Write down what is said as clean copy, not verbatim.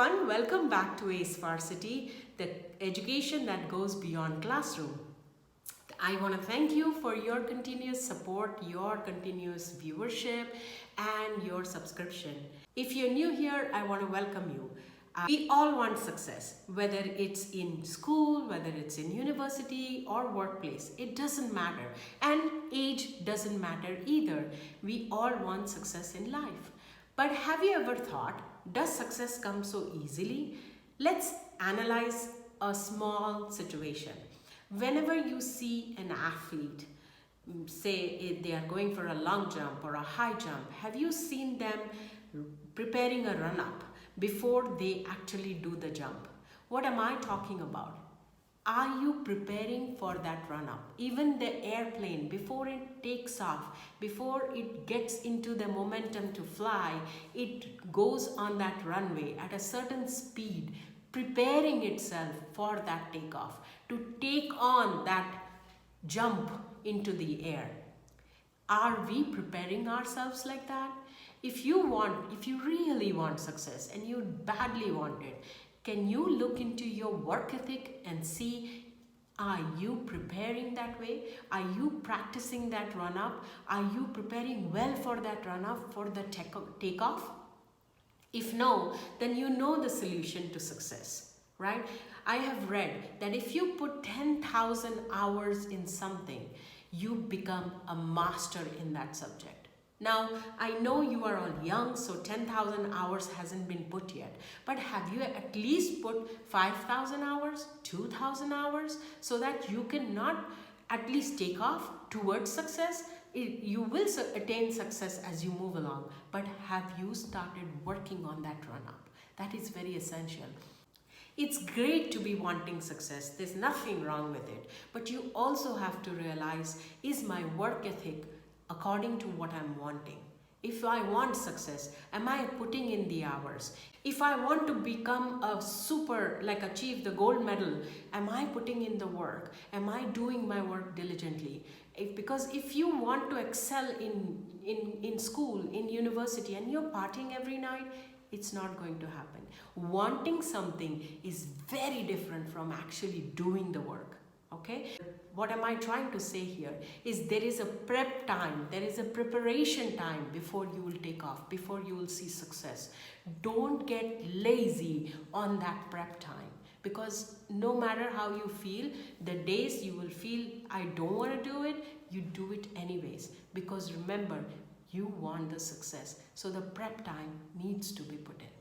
everyone, welcome back to Varsity, the education that goes beyond classroom. I want to thank you for your continuous support, your continuous viewership and your subscription. If you're new here, I want to welcome you. We all want success, whether it's in school, whether it's in university or workplace. It doesn't matter. And age doesn't matter either. We all want success in life. But have you ever thought, does success come so easily? Let's analyze a small situation. Whenever you see an athlete, say they are going for a long jump or a high jump, have you seen them preparing a run-up before they actually do the jump? What am I talking about? Are you preparing for that run-up? Even the airplane, before it takes off, before it gets into the momentum to fly, it goes on that runway at a certain speed, preparing itself for that takeoff, to take on that jump into the air. Are we preparing ourselves like that? If you really want success and you badly want it, can you look into your work ethic and see, are you preparing that way? Are you practicing that run-up? Are you preparing well for that run-up, for the takeoff? If no, then you know the solution to success, right? I have read that if you put 10,000 hours in something, you become a master in that subject. Now, I know you are all young, so 10,000 hours hasn't been put yet. But have you at least put 5,000 hours, 2,000 hours, so that you can not at least take off towards success? You will attain success as you move along. But have you started working on that run-up? That is very essential. It's great to be wanting success. There's nothing wrong with it. But you also have to realize, is my work ethic according to what I'm wanting? If I want success, am I putting in the hours? If I want to become a achieve the gold medal, am I putting in the work? Am I doing my work diligently? Because if you want to excel in school, in university, and you're partying every night, it's not going to happen. Wanting something is very different from actually doing the work. Okay? What am I trying to say here is there is a prep time, there is a preparation time before you will take off, before you will see success. Don't get lazy on that prep time, because no matter how you feel, the days you will feel, I don't want to do it, you do it anyways. Because remember, you want the success. So the prep time needs to be put in.